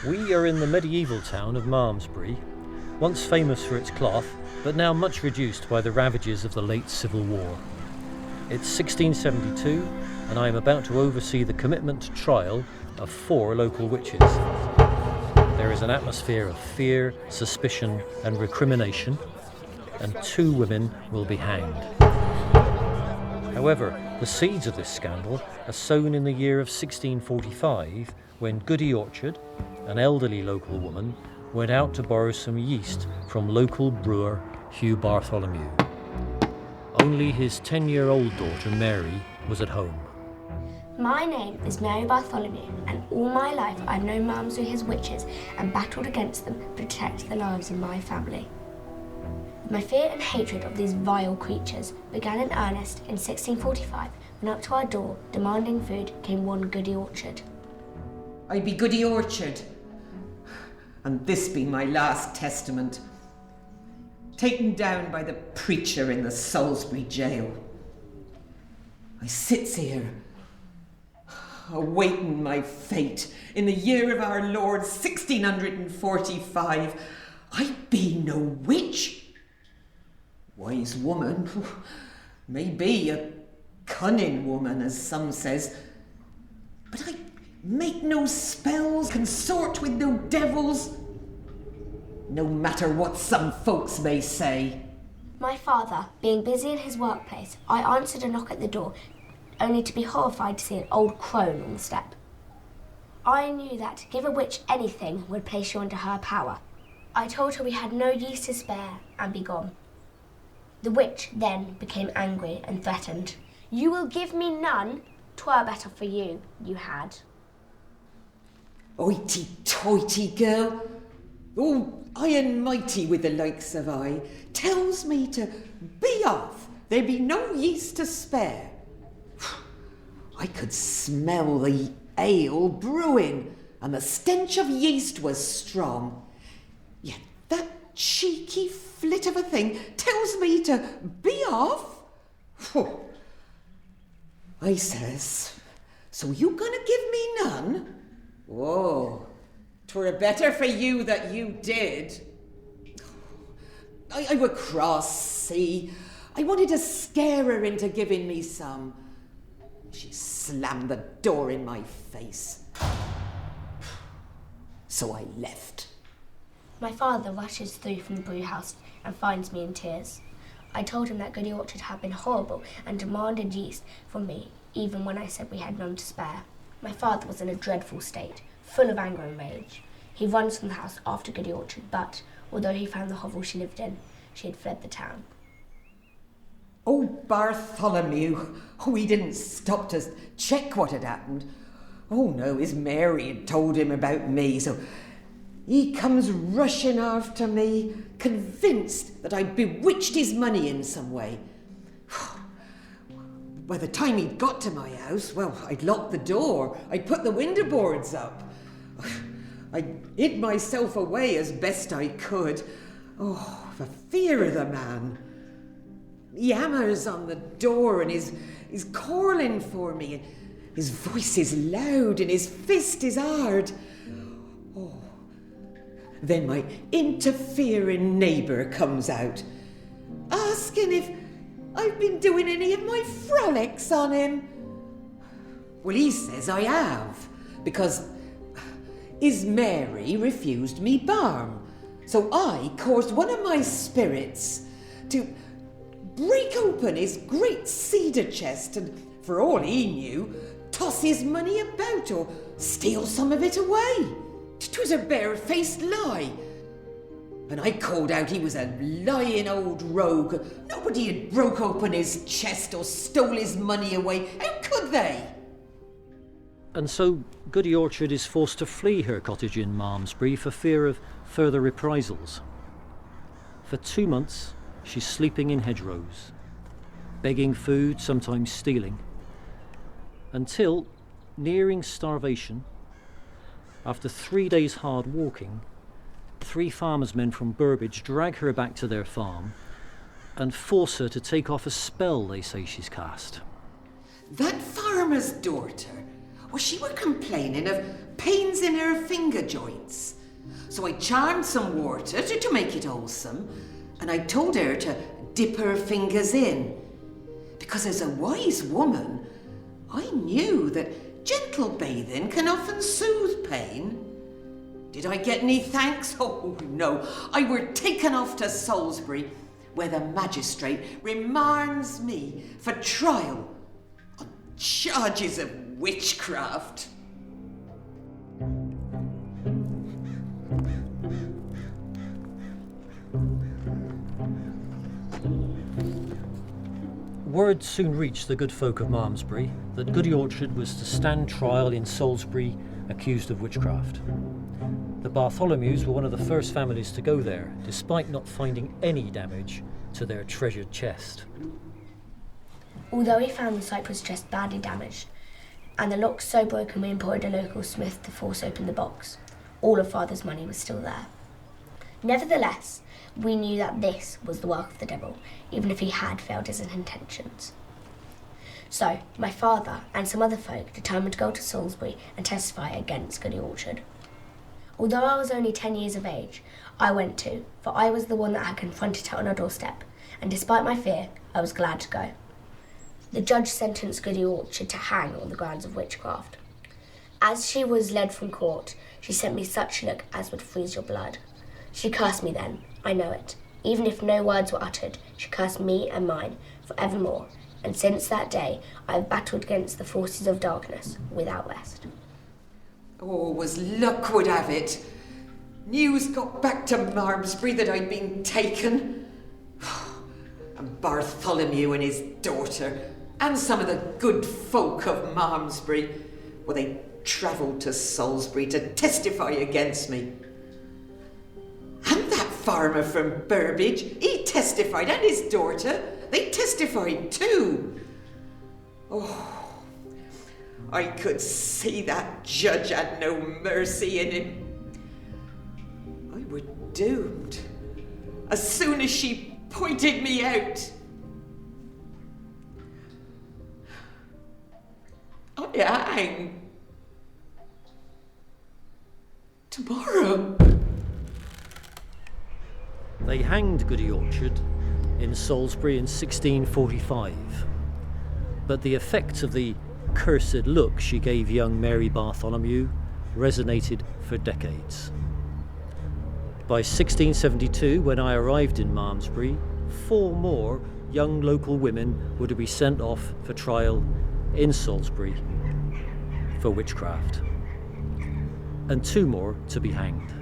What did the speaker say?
We are in the medieval town of Malmesbury, once famous for its cloth, but now much reduced by the ravages of the late Civil War. It's 1672, and I am about to oversee the commitment trial of 4 local witches. There is an atmosphere of fear, suspicion, and recrimination, and 2 women will be hanged. However, the seeds of this scandal are sown in the year of 1645, when Goody Orchard, an elderly local woman, went out to borrow some yeast from local brewer Hugh Bartholomew. Only his 10-year-old daughter Mary was at home. My name is Mary Bartholomew, and all my life I've known Malmesbury as witches and battled against them to protect the lives of my family. My fear and hatred of these vile creatures began in earnest in 1645, when up to our door, demanding food, came one Goody Orchard. I be Goody Orchard, and this be my last testament, taken down by the preacher in the Salisbury jail. I sits here, awaiting my fate in the year of our Lord 1645. I be no witch. Wise woman, maybe a cunning woman, as some says, but I make no spells, consort with no devils, no matter what some folks may say. My father, being busy in his workplace, I answered a knock at the door, only to be horrified to see an old crone on the step. I knew that to give a witch anything would place you under her power. I told her we had no yeast to spare and be gone. The witch then became angry and threatened. "You will give me none? 'Twere better for you, you had." Hoity-toity girl, all high and mighty with the likes of I, tells me to be off. There be no yeast to spare. I could smell the ale brewing, and the stench of yeast was strong. Yet that cheeky flit of a thing tells me to be off. I says, "So you gonna give me none? Whoa, 'twere better for you that you did." I were cross, see. I wanted to scare her into giving me some. She slammed the door in my face. So I left. My father rushes through from the brew house and finds me in tears. I told him that Goody Orchard had been horrible and demanded yeast from me, even when I said we had none to spare. My father was in a dreadful state, full of anger and rage. He runs from the house after Goody Orchard, but although he found the hovel she lived in, she had fled the town. Oh, Bartholomew, he didn't stop to check what had happened. Oh no, his Mary had told him about me, so he comes rushing after me, convinced that I'd bewitched his money in some way. By the time he'd got to my house, well, I'd locked the door, I'd put the window boards up. I hid myself away as best I could. Oh, for fear of the man. He hammers on the door and is calling for me. His voice is loud and his fist is hard. Oh. Then my interfering neighbour comes out, asking if I've been doing any of my frolics on him. Well, he says I have, because his Mary refused me balm. So I caused one of my spirits to break open his great cedar chest and, for all he knew, toss his money about or steal some of it away. 'Twas a bare-faced lie. And I called out he was a lying old rogue. Nobody had broke open his chest or stole his money away. How could they? And so Goody Orchard is forced to flee her cottage in Malmesbury for fear of further reprisals. For 2 months, she's sleeping in hedgerows, begging food, sometimes stealing, until, nearing starvation, after 3 days hard walking, 3 farmers' men from Burbage drag her back to their farm and force her to take off a spell they say she's cast. That farmer's daughter? Well, she were complaining of pains in her finger joints. So I charmed some water to make it wholesome, and I told her to dip her fingers in. Because as a wise woman, I knew that gentle bathing can often soothe pain. Did I get any thanks? Oh no, I were taken off to Salisbury, where the magistrate remands me for trial on charges of witchcraft. Word soon reached the good folk of Malmesbury that Goody Orchard was to stand trial in Salisbury, accused of witchcraft. The Bartholomews were one of the first families to go there, despite not finding any damage to their treasured chest. Although we found the cypress chest badly damaged, and the lock so broken we employed a local smith to force open the box, all of Father's money was still there. Nevertheless, we knew that this was the work of the devil, even if he had failed his intentions. So, my father and some other folk determined to go to Salisbury and testify against Goody Orchard. Although I was only 10 years of age, I went too, for I was the one that had confronted her on her doorstep, and despite my fear, I was glad to go. The judge sentenced Goody Orchard to hang on the grounds of witchcraft. As she was led from court, she sent me such a look as would freeze your blood. She cursed me then, I know it. Even if no words were uttered, she cursed me and mine for evermore, and since that day I have battled against the forces of darkness without rest. Oh, as luck would have it, news got back to Malmesbury that I'd been taken. And Bartholomew and his daughter, and some of the good folk of Malmesbury, well, they travelled to Salisbury to testify against me. And that farmer from Burbage, he testified, and his daughter, they testified too. Oh, I could see that judge had no mercy in him. I were doomed as soon as she pointed me out. I hang tomorrow. They hanged Goody Orchard in Salisbury in 1645, but the effect of the cursed look she gave young Mary Bartholomew resonated for decades. By 1672, when I arrived in Malmesbury, 4 more young local women were to be sent off for trial in Salisbury for witchcraft, and 2 more to be hanged.